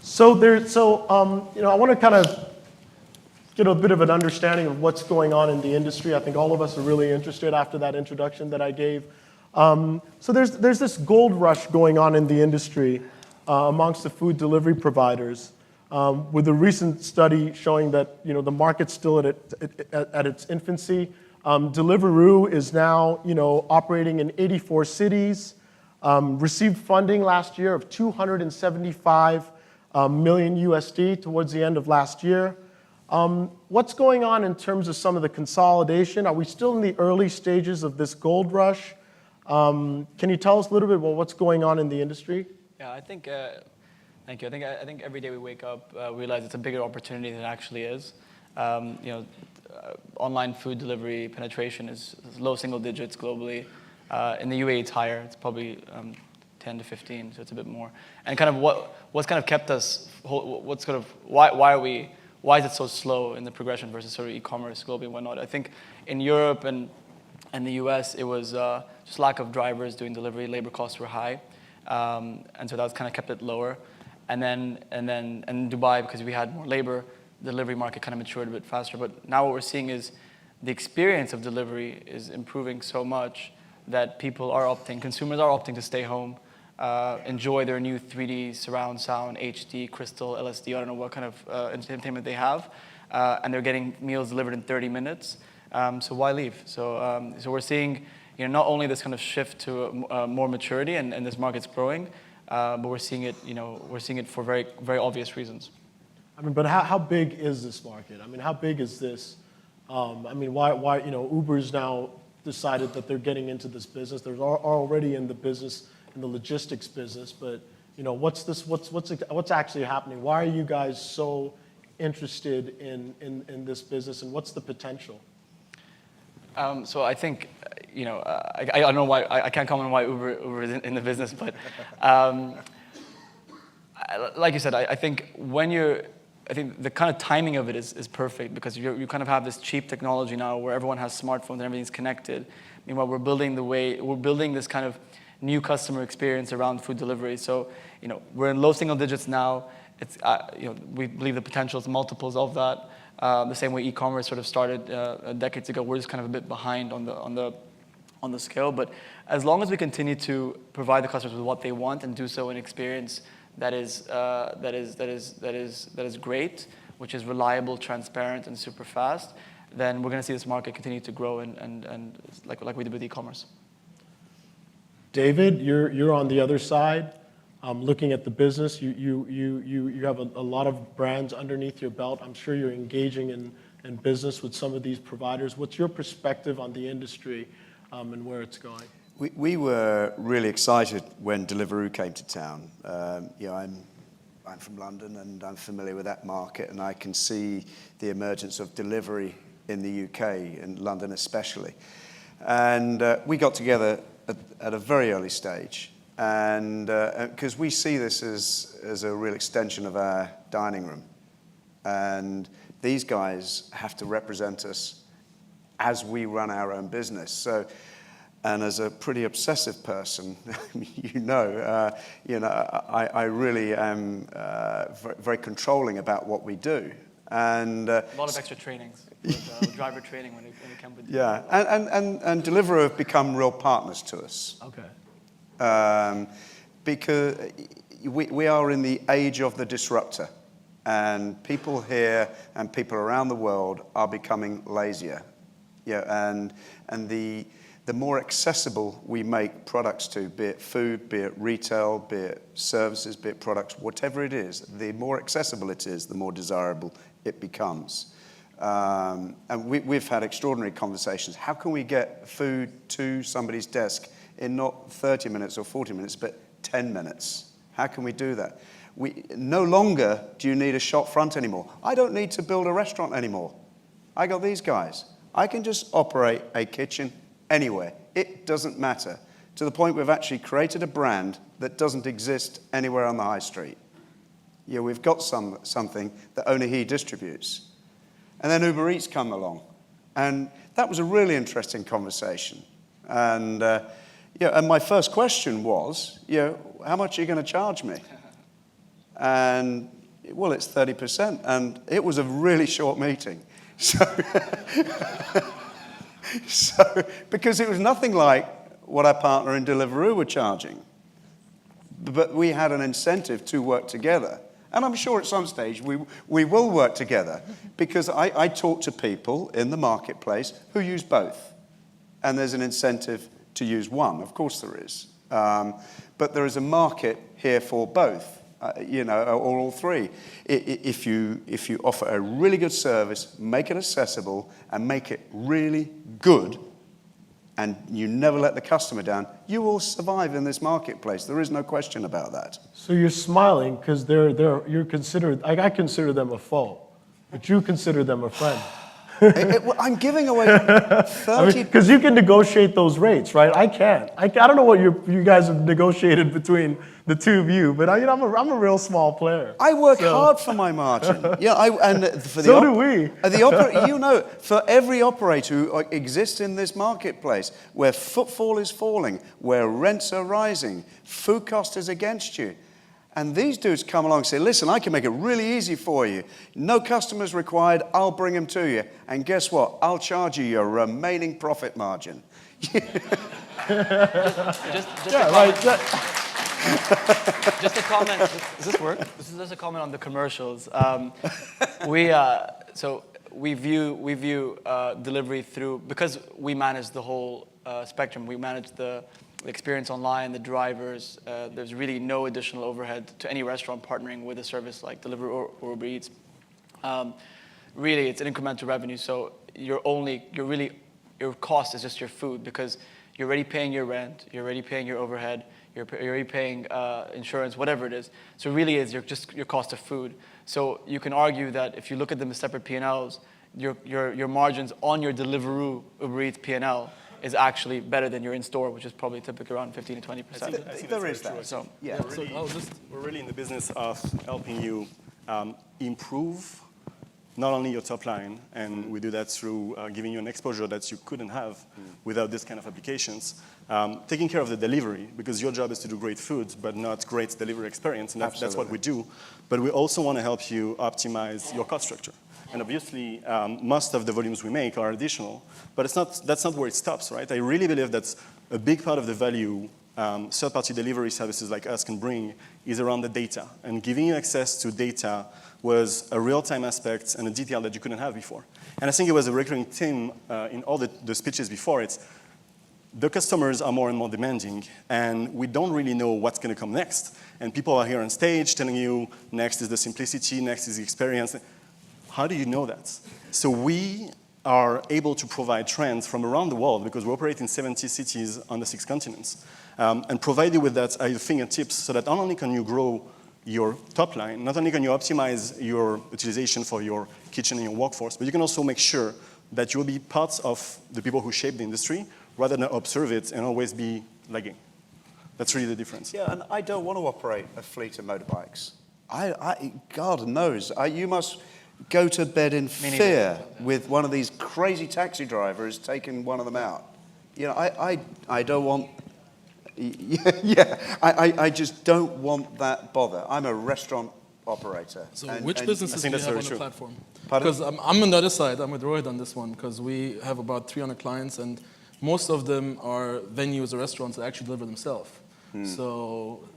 I want to kind of get a bit of an understanding of what's going on in the industry. I think all of us are really interested after that introduction that I gave. So there's this gold rush going on in the industry amongst the food delivery providers, with a recent study showing that the market's still at its infancy. Deliveroo is now operating in 84 cities, received funding last year of 275 million USD towards the end of last year. What's going on in terms of some of the consolidation? Are we still in the early stages of this gold rush? Can you tell us a little bit about what's going on in the industry? Yeah, I think, thank you. I think every day we wake up, we realize it's a bigger opportunity than it actually is. Online food delivery penetration is low single digits globally. In the UAE, it's higher. It's probably 10 to 15, so it's a bit more. And kind of what's kind of kept us, why is it so slow in the progression versus sort of e-commerce globally and whatnot? I think in Europe and the US, it was just lack of drivers doing delivery. Labor costs were high, and so that's kind of kept it lower. And then in Dubai, because we had more labor, the delivery market kind of matured a bit faster. But now what we're seeing is the experience of delivery is improving so much that consumers are opting to stay home, enjoy their new 3D surround sound, HD, crystal, LSD, I don't know what kind of entertainment they have, and they're getting meals delivered in 30 minutes. So why leave? So we're seeing not only this kind of shift to more maturity, and this market's growing, but we're seeing it for very, very obvious reasons. I mean, but how big is this market? I mean, how big is this? I mean, why Uber's now decided that they're getting into this business. They're already in the business, in the logistics business, but what's actually happening? Why are you guys so interested in this business, and what's the potential? So I think, I don't know why, I can't comment on why Uber is in the business, but like you said, I think the kind of timing of it is perfect, because you kind of have this cheap technology now where everyone has smartphones and everything's connected. Meanwhile, we're building this kind of new customer experience around food delivery. So, we're in low single digits now. It's, we believe the potential is multiples of that. The same way e-commerce sort of started decades ago, we're just kind of a bit behind on the scale. But as long as we continue to provide the customers with what they want and do so in experience that is great, which is reliable, transparent, and super fast, then we're going to see this market continue to grow and like we did with e-commerce. David, you're on the other side, looking at the business. You have a lot of brands underneath your belt. I'm sure you're engaging in business with some of these providers. What's your perspective on the industry and where it's going? We were really excited when Deliveroo came to town. I'm from London, and I'm familiar with that market, and I can see the emergence of delivery in the UK, and London especially. And we got together at a very early stage, and because we see this as a real extension of our dining room. And these guys have to represent us as we run our own business. So, and as a pretty obsessive person, I really am very controlling about what we do. And a lot of extra trainings, driver training when it comes with yeah, and Deliveroo have become real partners to us. Okay. Because we are in the age of the disruptor, and people here and people around the world are becoming lazier. And the more accessible we make products to, be it food, be it retail, be it services, be it products, whatever it is, the more accessible it is, the more desirable it becomes. And we've had extraordinary conversations. How can we get food to somebody's desk in not 30 minutes or 40 minutes, but 10 minutes? How can we do that? No longer do you need a shop front anymore. I don't need to build a restaurant anymore. I got these guys. I can just operate a kitchen anywhere. It doesn't matter. To the point we've actually created a brand that doesn't exist anywhere on the high street. We've got something that only he distributes. And then UberEATS come along. And that was a really interesting conversation. And and my first question was, how much are you going to charge me? And well, it's 30%. And it was a really short meeting. So, because it was nothing like what our partner in Deliveroo were charging. But we had an incentive to work together. And I'm sure at some stage we will work together, because I talk to people in the marketplace who use both. And there's an incentive to use one. Of course there is. But there is a market here for both, or all three. If you offer a really good service, make it accessible, and make it really good, and you never let the customer down, you will survive in this marketplace. There is no question about that. So you're smiling because you're considered. I consider them a foe, but you consider them a friend. I'm giving away 30. Because you can negotiate those rates, right? I can't. I don't know what you guys have negotiated between the two of you, but I'm a real small player. I work hard for my margin. So do we. For every operator who exists in this marketplace, where footfall is falling, where rents are rising, food cost is against you. And these dudes come along and say, listen, I can make it really easy for you. No customers required, I'll bring them to you. And guess what? I'll charge you your remaining profit margin. Just a comment. Does this work? This is just a comment on the commercials. We view delivery through, because we manage the whole spectrum. We manage the experience online, the drivers. There's really no additional overhead to any restaurant partnering with a service like Deliveroo or UberEATS. Really, it's an incremental revenue. So your cost is just your food, because you're already paying your rent, you're already paying your overhead, you're already paying insurance, whatever it is. So really, it's your cost of food. So you can argue that if you look at them as separate P&Ls, your margins on your Deliveroo UberEATS P&L is actually better than your in-store, which is probably typically around 15 to 20%. There is that. So, yeah. We're really in the business of helping you improve not only your top line, and we do that through giving you an exposure that you couldn't have without this kind of applications. Taking care of the delivery, because your job is to do great food, but not great delivery experience, and that's what we do. But we also want to help you optimize your cost structure. And obviously, most of the volumes we make are additional, but that's not where it stops, right? I really believe that a big part of the value third-party delivery services like us can bring is around the data. And giving you access to data was a real-time aspect and a detail that you couldn't have before. And I think it was a recurring theme in all the speeches before. It's the customers are more and more demanding, and we don't really know what's going to come next. And people are here on stage telling you, next is the simplicity, next is the experience. How do you know that? So we are able to provide trends from around the world, because we operate in 70 cities on the 6 continents, and provide you with that at your fingertips, so that not only can you grow your top line, not only can you optimize your utilization for your kitchen and your workforce, but you can also make sure that you will be part of the people who shape the industry, rather than observe it and always be lagging. That's really the difference. Yeah, and I don't want to operate a fleet of motorbikes. God knows, you must go to bed in fear with one of these crazy taxi drivers taking one of them out. I don't want. I just don't want that bother. I'm a restaurant operator. So which businesses do you have on the platform? Pardon? Because I'm on the other side. I'm with Rohit on this one, because we have about 300 clients, and most of them are venues or restaurants that actually deliver themselves. So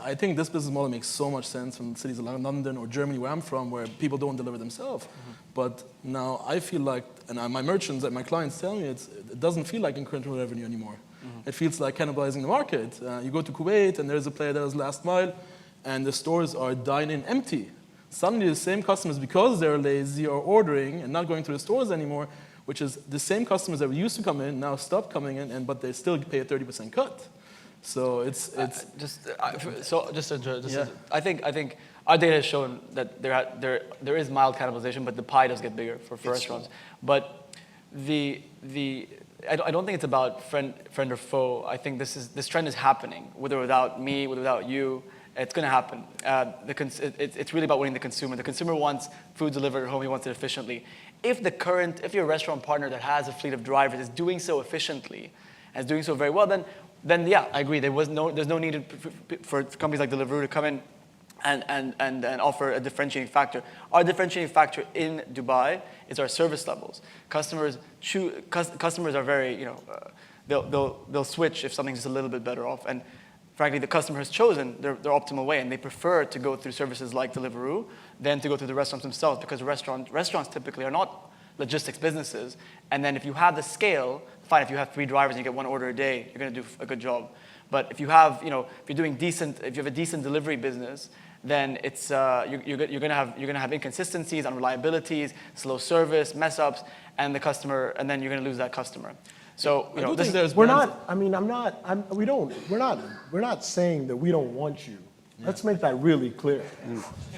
I think this business model makes so much sense in cities like London or Germany, where I'm from, where people don't deliver themselves. But now I feel like, and my merchants and my clients tell me, it doesn't feel like incremental revenue anymore. It feels like cannibalizing the market. You go to Kuwait, and there's a player that does last mile, and the stores are dine-in empty. Suddenly the same customers, because they're lazy, are ordering and not going to the stores anymore, which is the same customers that used to come in now stop coming in, but they still pay a 30% cut. So I think our data has shown that there is mild cannibalization, but the pie does get bigger for restaurants. But I don't think it's about friend or foe. I think this trend is happening, with or without me, with or without you. It's going to happen. It's really about winning the consumer. The consumer wants food delivered at home. He wants it efficiently. If your restaurant partner that has a fleet of drivers is doing so efficiently and is doing so very well, then yeah, I agree. There's no need for companies like Deliveroo to come in and offer a differentiating factor. Our differentiating factor in Dubai is our service levels. Customers are very, they'll switch if something's just a little bit better off. And frankly, the customer has chosen their optimal way, and they prefer to go through services like Deliveroo than to go through the restaurants themselves, because restaurants typically are not logistics businesses. And then if you have the scale, fine, if you have 3 drivers and you get 1 order a day, you're going to do a good job. But if you have, if you have a decent delivery business, then it's you're going to have inconsistencies, unreliabilities, slow service, mess ups, and then you're going to lose that customer. So we're not saying that we don't want you. Let's make that really clear.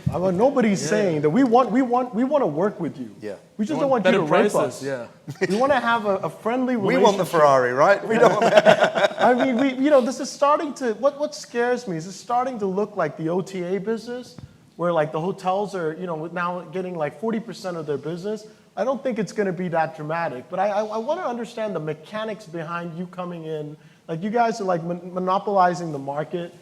Nobody's saying that we want to work with you. Yeah. We just don't want you to rape prices, us. yeah. We want to have a friendly relationship. We want the Ferrari, right? We don't want this is starting to, what scares me is it's starting to look like the OTA business, where like the hotels are, now getting like 40% of their business. I don't think it's going to be that dramatic, but I want to understand the mechanics behind you coming in. Like you guys are like monopolizing the market.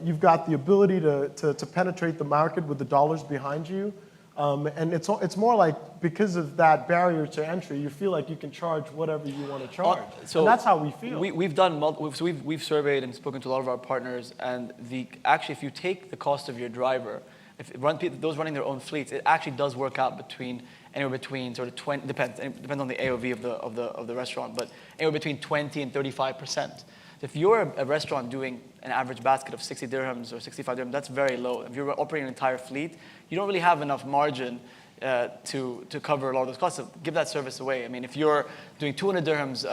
You've got the ability to penetrate the market with the dollars behind you. And it's more like because of that barrier to entry, you feel like you can charge whatever you want to charge. So and that's how we feel. We've surveyed and spoken to a lot of our partners, and actually, if you take the cost of your driver, those running their own fleets, it actually does work out anywhere between sort of 20, depends on the AOV of the restaurant, but anywhere between 20 and 35%. If you're a restaurant doing an average basket of 60 dirhams or 65 dirhams, that's very low. If you're operating an entire fleet, you don't really have enough margin to cover a lot of those costs. So give that service away. I mean, if you're doing 200 dirhams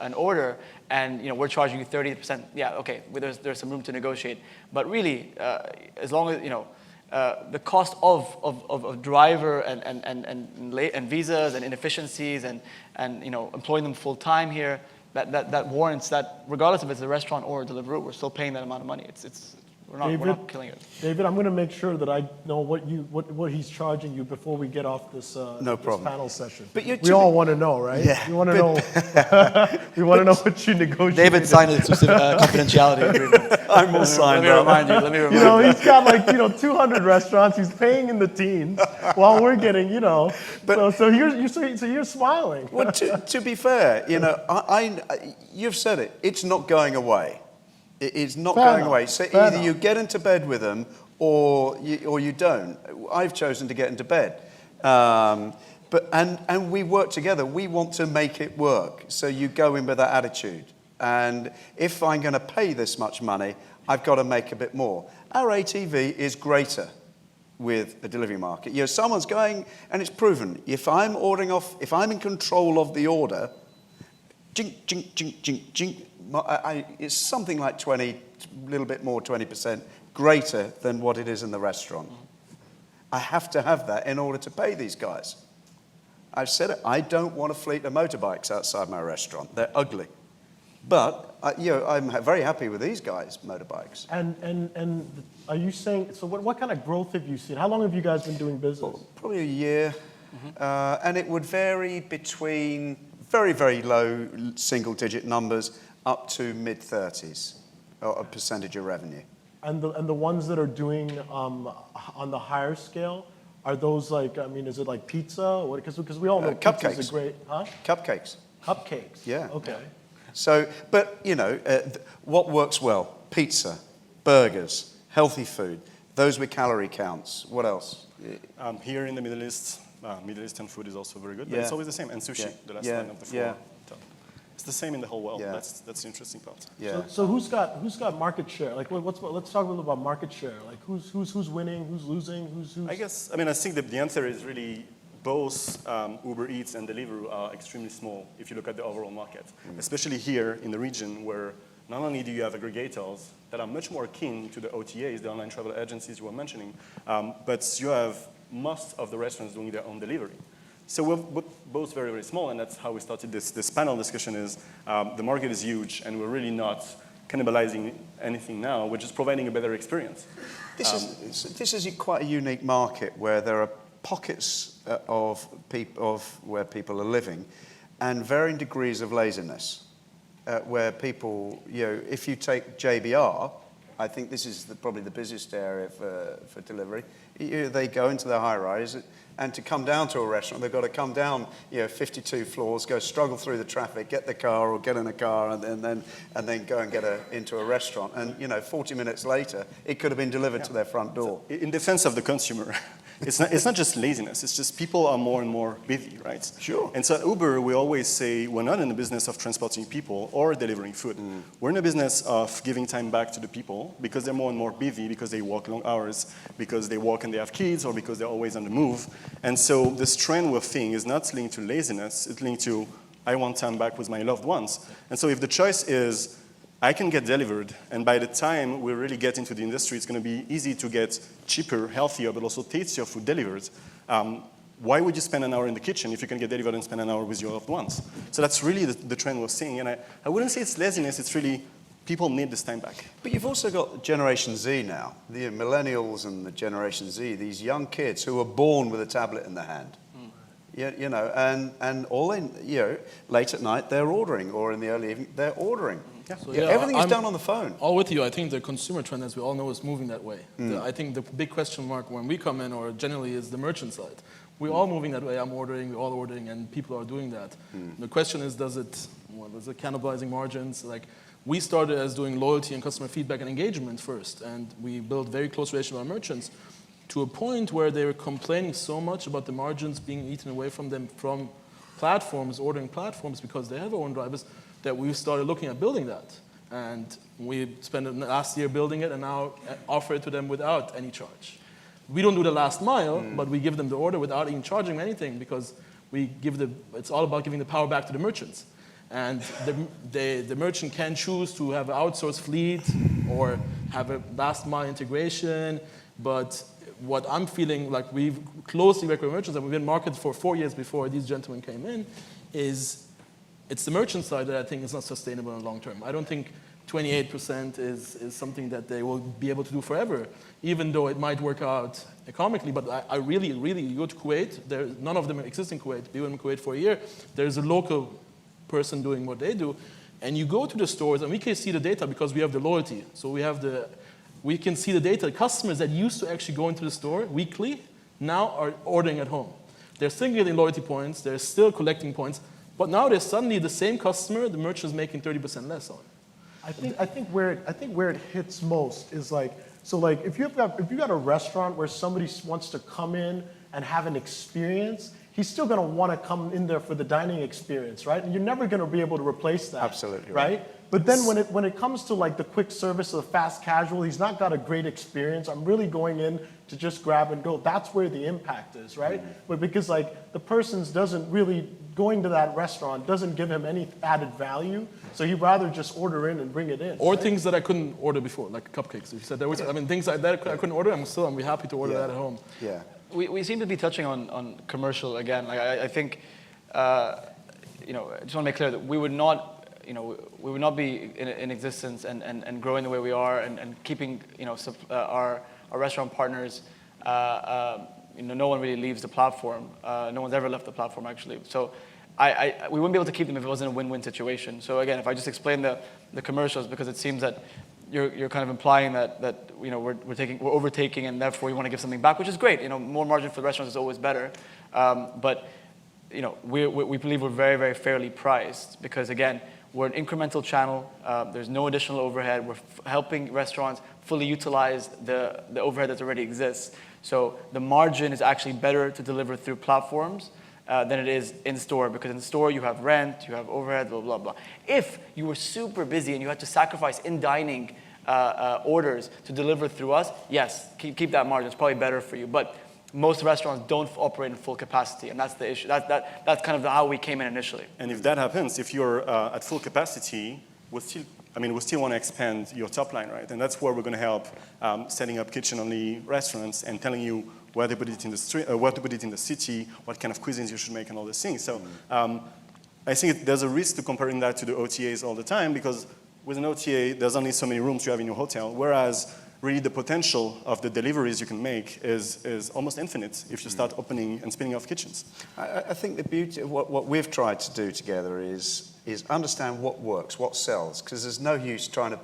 an order, and we're charging you 30%, yeah, okay, there's some room to negotiate. But really, as long as the cost of driver and visas and inefficiencies and employing them full time here, that warrants that, regardless if it's a restaurant or a Deliveroo, we're still paying that amount of money. We're not killing it. David, I'm going to make sure that I know what he's charging you before we get off this panel session. But we all want to know, right? Yeah. We want to know. We want to know what you negotiated. David signed an exclusive confidentiality agreement. I'm all signed up. Let me remind you. He's got like 200 restaurants. He's paying in the teens while we're getting But so you're smiling. Well, to be fair, you've said it. It's not going away. It's not going away. So either you get into bed with them or you don't. I've chosen to get into bed. But we work together. We want to make it work. So you go in with that attitude. And if I'm going to pay this much money, I've got to make a bit more. Our ATV is greater with the delivery market. Someone's going, and it's proven, if I'm ordering off, if I'm in control of the order, jink, jink, jink, jink, jink, it's something like 20, a little bit more, 20% greater than what it is in the restaurant. I have to have that in order to pay these guys. I've said it, I don't want a fleet of motorbikes outside my restaurant. They're ugly. But, I'm very happy with these guys' motorbikes. And are you saying, so what kind of growth have you seen? How long have you guys been doing business? Probably a year. And it would vary between very, very low single-digit numbers up to mid-30s percentage of revenue. And the ones that are doing on the higher scale, are those like, is it like pizza? Because we all know cupcakes. Pizza's a great, huh? Cupcakes. Cupcakes. Yeah. Okay. So, but what works well? Pizza, burgers, healthy food, those with calorie counts. What else? Here in the Middle East, Middle Eastern food is also very good, but it's always the same. And sushi, the last line of the floor. It's the same in the whole world. Yeah. That's the interesting part. Yeah. So who's got market share? Like, let's talk a little about market share. Like, who's winning? Who's losing? Who's? I think that the answer is really both UberEATS and Deliveroo are extremely small if you look at the overall market, especially here in the region where not only do you have aggregators that are much more keen to the OTAs, the online travel agencies you were mentioning, but you have most of the restaurants doing their own delivery. So we're both very, very small, and that's how we started this panel discussion is the market is huge, and we're really not cannibalizing anything now. We're just providing a better experience. This is quite a unique market where there are pockets of where people are living and varying degrees of laziness, where people, if you take JBR, I think this is probably the busiest area for delivery. They go into their high rise, and to come down to a restaurant, they've got to come down 52 floors, go struggle through the traffic, get the car or get in a car, and then go and get into a restaurant. And 40 minutes later, it could have been delivered to their front door. So in defense of the consumer, it's not just laziness. It's just people are more and more busy, right? Sure. And so at Uber, we always say we're not in the business of transporting people or delivering food. We're in the business of giving time back to the people because they're more and more busy, because they work long hours, because they work and they have kids, or because they're always on the move. And so this trend we're seeing is not linked to laziness. It's linked to I want time back with my loved ones. And so if the choice is I can get delivered, and by the time we really get into the industry, it's going to be easy to get cheaper, healthier, but also tastier food delivered. Why would you spend an hour in the kitchen if you can get delivered and spend an hour with your loved ones? So that's really the trend we're seeing. And I wouldn't say it's laziness, it's really people need this time back. But you've also got Generation Z now, the millennials and the Generation Z, these young kids who are born with a tablet in their hand. And all late at night they're ordering, or in the early evening they're ordering. So, Everything is done on the phone. All with you. I think the consumer trend, as we all know, is moving that way. I think the big question mark when we come in, or generally, is the merchant side. We're all moving that way. I'm ordering, we're all ordering, and people are doing that. The question is, is it cannibalizing margins? Like, we started as doing loyalty and customer feedback and engagement first, and we built very close relations with our merchants to a point where they were complaining so much about the margins being eaten away from them from platforms, ordering platforms, because they have their own drivers, that we started looking at building that. And we spent the last year building it and now offer it to them without any charge. We don't do the last mile, but we give them the order without even charging them anything, because it's all about giving the power back to the merchants. And the merchant can choose to have an outsourced fleet or have a last mile integration, but what I'm feeling like we've closely worked with merchants, and we've been marketed for 4 years before these gentlemen came in, is it's the merchant side that I think is not sustainable in the long term. I don't think 28% is something that they will be able to do forever, even though it might work out economically. But I really, you go to Kuwait, none of them exist in Kuwait. We were in Kuwait for a year. There's a local person doing what they do. And you go to the stores, and we can see the data because we have the loyalty. So we can see the data. Customers that used to actually go into the store weekly now are ordering at home. They're still getting loyalty points. They're still collecting points. But now there's suddenly the same customer, the merchant is making 30% less on. I think where it hits most is if you've got a restaurant where somebody wants to come in and have an experience, he's still going to want to come in there for the dining experience, right? And you're never going to be able to replace that. Absolutely right. But then when it comes to like the quick service or the fast casual, he's not got a great experience. I'm really going in to just grab and go. That's where the impact is, right? But because like the person's doesn't really going to that restaurant doesn't give him any added value, so he'd rather just order in and bring it in. Or things that I couldn't order before, like cupcakes. You said there was, things like that I couldn't order. I'm happy to order that at home. Yeah. We seem to be touching on commercial again. Like I think, I just want to make clear that we would not be in existence and growing the way we are and keeping our restaurant partners. No one really leaves the platform. No one's ever left the platform actually. So we wouldn't be able to keep them if it wasn't a win-win situation. So again, if I just explain the commercials, because it seems that you're kind of implying that we're overtaking and therefore you want to give something back, which is great. More margin for the restaurants is always better. But we believe we're very, very fairly priced because again, we're an incremental channel. There's no additional overhead. We're helping restaurants fully utilize the overhead that already exists. So the margin is actually better to deliver through platforms than it is in store, because in store you have rent, you have overhead, blah, blah, blah. If you were super busy and you had to sacrifice in dining orders to deliver through us, yes, keep that margin. It's probably better for you. But most restaurants don't operate in full capacity, and that's the issue. That's kind of how we came in initially. And if that happens, if you're at full capacity, we still want to expand your top line, right? And that's where we're going to help setting up kitchen-only restaurants and telling you where to put it in the street, where to put it in the city, what kind of cuisines you should make, and all these things. So I think there's a risk to comparing that to the OTAs all the time, because with an OTA, there's only so many rooms you have in your hotel, whereas really the potential of the deliveries you can make is almost infinite if you start opening and spinning off kitchens. I think the beauty of what we've tried to do together is understand what works, what sells, because there's no use trying to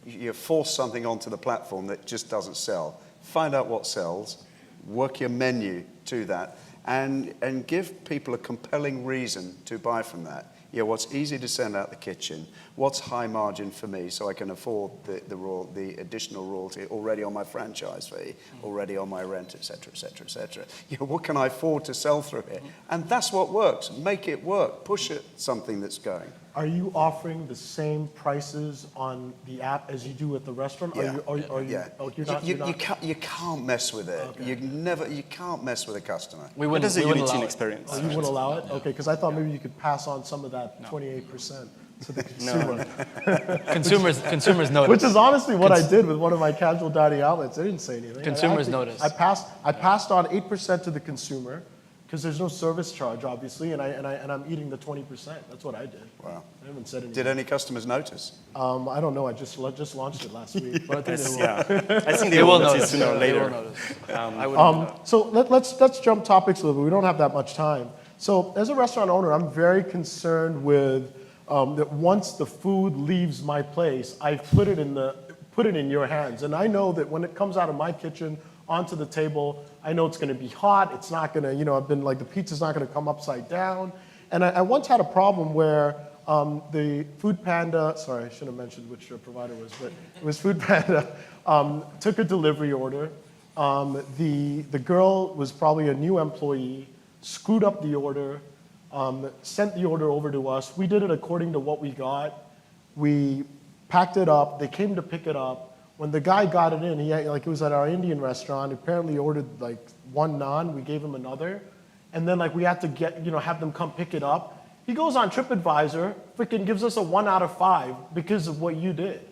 you force something onto the platform that just doesn't sell. Find out what sells, work your menu to that, and give people a compelling reason to buy from that. What's easy to send out the kitchen, what's high margin for me so I can afford the additional royalty already on my franchise fee, already on my rent, et cetera, et cetera, et cetera. What can I afford to sell through here? And that's what works. Make it work. Push it, something that's going. Are you offering the same prices on the app as you do at the restaurant? Yeah. You can't mess with it. Okay. You can't mess with a customer. We It wouldn't, is a we wouldn't unity allow it. experience. Oh, you wouldn't allow it? Okay, because I thought maybe you could pass on some of that 28% to the consumer. Consumers notice. Which is honestly what I did with one of my casual dining outlets. They didn't say anything. Consumers I notice. I passed on 8% to the consumer because there's no service charge, obviously, and I'm eating the 20%. That's what I did. Wow. I haven't said anything. Did any customers notice? I don't know. I just launched it last week, but I think they will. Yeah, I think They will notice. sooner or They will later. notice. I wouldn't. So let's jump topics a little bit. We don't have that much time. So as a restaurant owner, I'm very concerned with that once the food leaves my place, I've put it in your hands. And I know that when it comes out of my kitchen onto the table, I know it's going to be hot. It's not going to, I've been like, the pizza's not going to come upside down. And I once had a problem where the Food Panda, sorry, I should have mentioned which provider it was, but it was Food Panda, took a delivery order. The girl was probably a new employee, screwed up the order, sent the order over to us. We did it according to what we got. We packed it up. They came to pick it up. When the guy got it in, it was at our Indian restaurant. Apparently, he ordered like one naan. We gave him another, and then we had to have them come pick it up. He goes on TripAdvisor, freaking gives us a 1 out of 5 because of what you did.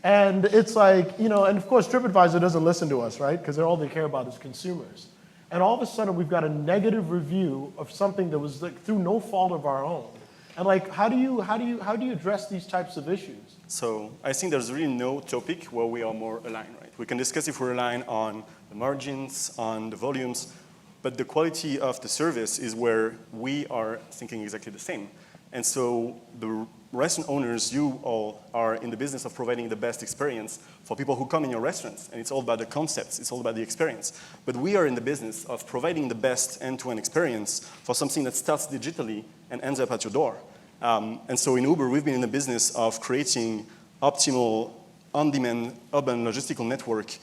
And it's and of course TripAdvisor doesn't listen to us, right? Because all they care about is consumers. And all of a sudden, we've got a negative review of something that was through no fault of our own. And how do you address these types of issues? So I think there's really no topic where we are more aligned, right? We can discuss if we're aligned on the margins, on the volumes, but the quality of the service is where we are thinking exactly the same. And so the restaurant owners, you all are in the business of providing the best experience for people who come in your restaurants. And it's all about the concepts, it's all about the experience. But we are in the business of providing the best end-to-end experience for something that starts digitally and ends up at your door. And so in Uber, we've been in the business of creating optimal on-demand urban logistical network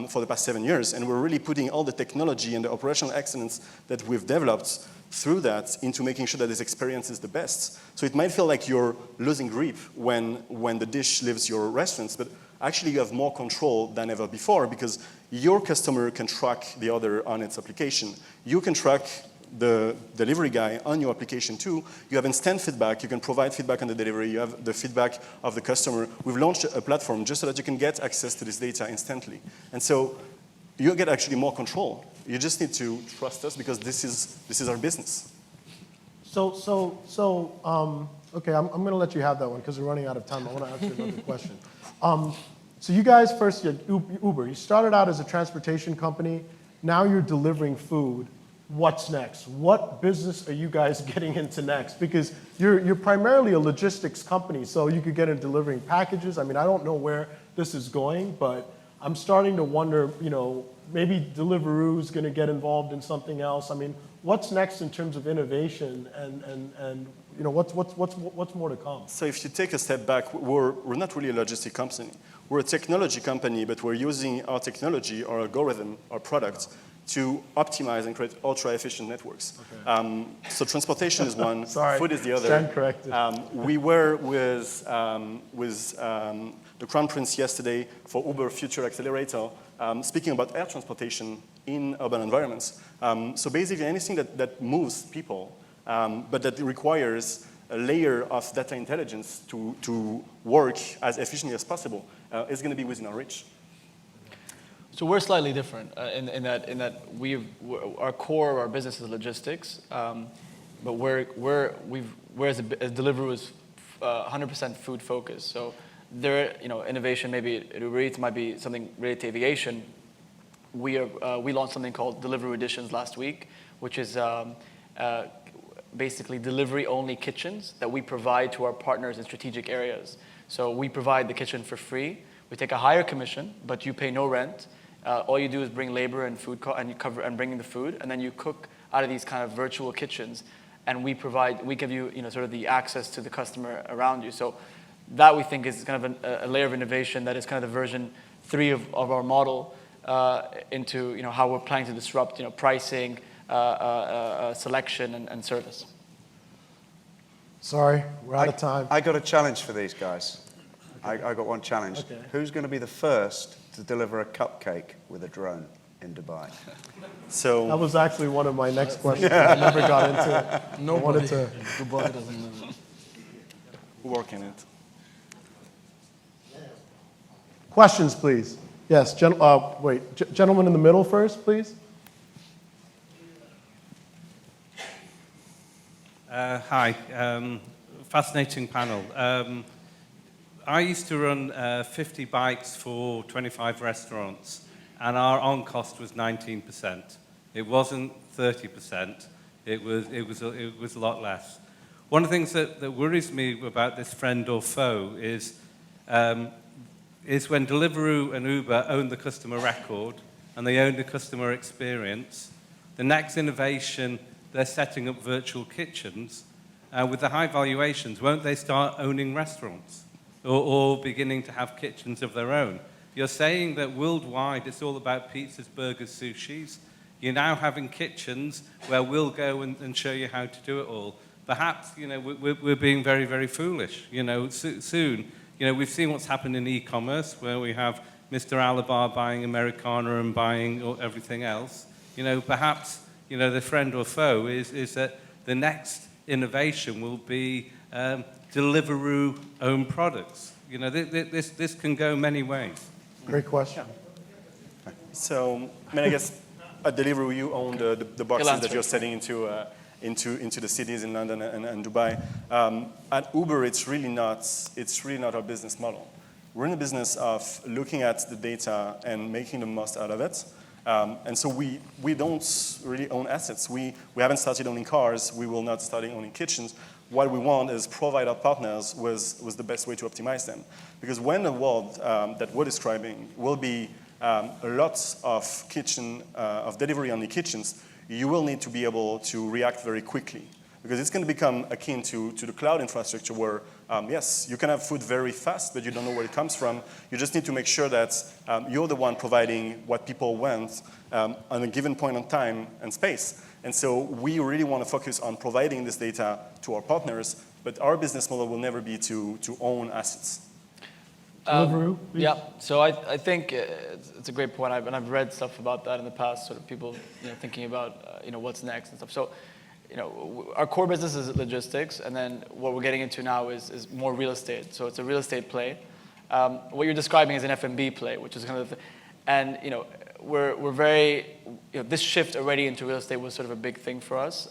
for the past 7 years. And we're really putting all the technology and the operational excellence that we've developed through that into making sure that this experience is the best. So it might feel like you're losing grip when the dish leaves your restaurants, but actually you have more control than ever before because your customer can track the order on its application. You can track the delivery guy on your application too. You have instant feedback. You can provide feedback on the delivery. You have the feedback of the customer. We've launched a platform just so that you can get access to this data instantly. And so you get actually more control. You just need to trust us because this is our business. Okay, I'm going to let you have that one because we're running out of time. I want to ask you another question. So you guys first, Uber, you started out as a transportation company. Now you're delivering food. What's next? What business are you guys getting into next? Because you're primarily a logistics company, so you could get into delivering packages. I mean, I don't know where this is going, but I'm starting to wonder, maybe Deliveroo is going to get involved in something else. I mean, what's next in terms of innovation and what's more to come? So if you take a step back, we're not really a logistic company. We're a technology company, but we're using our technology, our algorithm, our product to optimize and create ultra-efficient networks. Okay. So transportation is one, Sorry, food is the other. stand corrected. We were with the Crown Prince yesterday for Uber Future Accelerator, speaking about air transportation in urban environments. So basically anything that moves people, but that requires a layer of data intelligence to work as efficiently as possible is going to be within our reach. So we're slightly different in that our core of our business is logistics, but whereas Deliveroo is 100% food focused. So innovation maybe at UberEATS might be something related to aviation. We launched something called Deliveroo Editions last week, which is basically delivery-only kitchens that we provide to our partners in strategic areas. So we provide the kitchen for free. We take a higher commission, but you pay no rent. All you do is bring labor and food, and you cover and bring in the food, and then you cook out of these kind of virtual kitchens, and we give you, sort of the access to the customer around you. So that we think is kind of a layer of innovation that is kind of the version 3 of our model into how we're planning to disrupt pricing, selection, and service. Sorry, we're out of time. I got a challenge for these guys. I got one challenge. Okay. Who's going to be the first to deliver a cupcake with a drone in Dubai? That So was actually one of my next questions. I never got into it. Nobody. to- Dubai doesn't live it. work in it. Questions, please. Yes, gentleman in the middle first, please. Hi, fascinating panel. I used to run 50 bikes for 25 restaurants, and our on-cost was 19%. It wasn't 30%. It was a lot less. One of the things that worries me about this friend or foe is when Deliveroo and Uber own the customer record and they own the customer experience, the next innovation, they're setting up virtual kitchens. With the high valuations, won't they start owning restaurants or beginning to have kitchens of their own? You're saying that worldwide it's all about pizzas, burgers, sushis. You're now having kitchens where we'll go and show you how to do it all. Perhaps, we're being very, very foolish. Soon, we've seen what's happened in e-commerce where we have Mr. Alibaba buying Americana and buying everything else. Perhaps, the friend or foe is that the next innovation will be Deliveroo own products. This can go many ways. Great question. So, I guess at Deliveroo you own the boxes answer. that you're selling into the cities in London and Dubai. At Uber, it's really not our business model. We're in the business of looking at the data and making the most out of it. And so we don't really own assets. We haven't started owning cars. We will not start owning kitchens. What we want is provide our partners with the best way to optimize them. Because when the world that we're describing will be a lot of delivery-only kitchens, you will need to be able to react very quickly. Because it's going to become akin to the cloud infrastructure where, yes, you can have food very fast, but you don't know where it comes from. You just need to make sure that you're the one providing what people want on a given point in time and space. And so we really want to focus on providing this data to our partners, but our business model will never be to own assets. Deliveroo, please. Yeah, so I think it's a great point, and I've read stuff about that in the past, sort of people thinking about what's next and stuff. So our core business is logistics, and then what we're getting into now is more real estate. So it's a real estate play. What you're describing is an F&B play, which is kind of, and we're very, this shift already into real estate was sort of a big thing for us.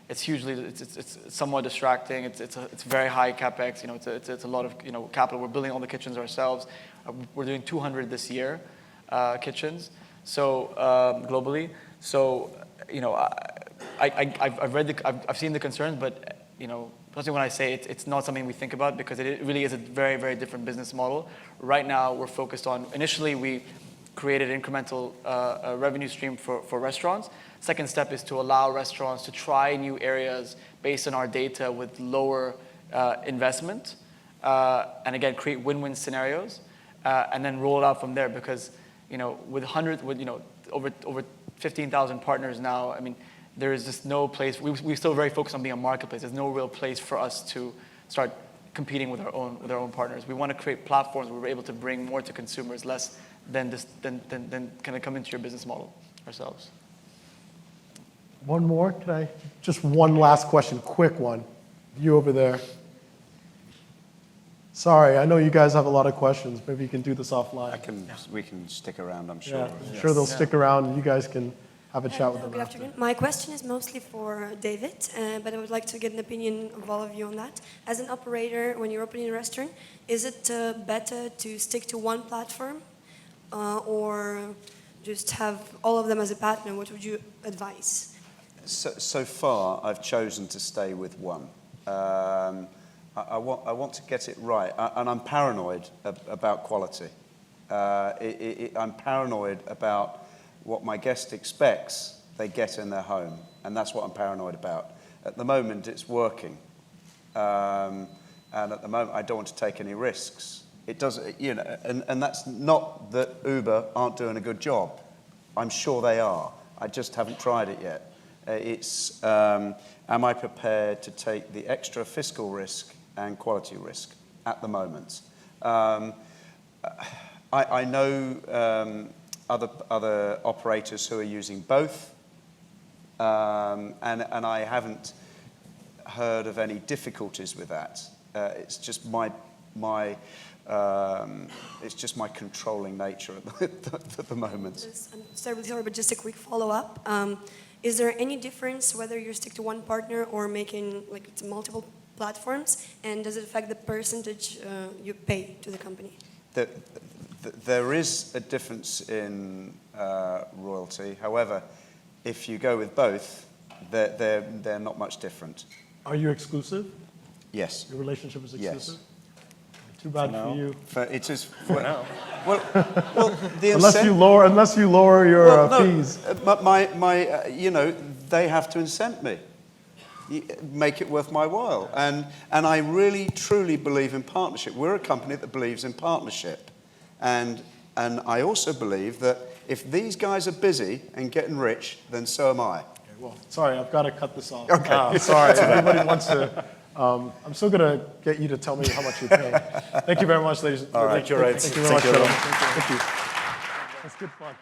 It's hugely, it's somewhat distracting. It's very high capex. It's a lot of capital. We're building all the kitchens ourselves. We're doing 200 this year, kitchens. So globally. So I've seen the concerns, but especially when I say it's not something we think about because it really is a very, very different business model. Right now, we're focused on. Initially, we created incremental revenue stream for restaurants. Second step is to allow restaurants to try new areas based on our data with lower investment, and again create win-win scenarios, and then roll it out from there. Because with over 15,000 partners now, I mean, there is just no place. We're still very focused on being a marketplace. There's no real place for us to start competing with our own partners. We want to create platforms where we're able to bring more to consumers, less than kind of come into your business model ourselves. One more, just one last question, quick one. You over there. Sorry, I know you guys have a lot of questions. Maybe you can do this offline. We can stick around, I'm sure. Yeah, I'm sure they'll stick around and you guys can have a chat with them Good after. afternoon. My question is mostly for David, but I would like to get an opinion of all of you on that. As an operator, when you're opening a restaurant, is it better to stick to one platform or just have all of them as a partner? What would you advise? So far, I've chosen to stay with one. I want to get it right, and I'm paranoid about quality. I'm paranoid about what my guest expects they get in their home, and that's what I'm paranoid about. At the moment, it's working, and at the moment, I don't want to take any risks. It doesn't, you know, and that's not that Uber aren't doing a good job. I'm sure they are. I just haven't tried it yet. It's, am I prepared to take the extra fiscal risk and quality risk at the moment? I know other operators who are using both, and I haven't heard of any difficulties with that. It's just it's just my controlling nature at the moment. I'm sorry, but just a quick follow-up. Is there any difference whether you stick to one partner or making like it's multiple platforms? And does it affect the percentage you pay to the company? There is a difference in royalty. However, if you go with both, they're not much different. Are you exclusive? Yes. Your relationship is Yes. exclusive? Too bad for you. It is. Well, the Unless you lower your fees. You know, they have to incent me, make it worth my while, and I really truly believe in partnership. We're a company that believes in partnership, and I also believe that if these guys are busy and getting rich, then so am I. Okay, well, sorry, I've got to cut this off. Okay. Sorry, everybody wants to. I'm still going to get you to tell me how much you're paying. Thank you very much, ladies. All right. Thank you very much, gentlemen. Thank you. That's good fun.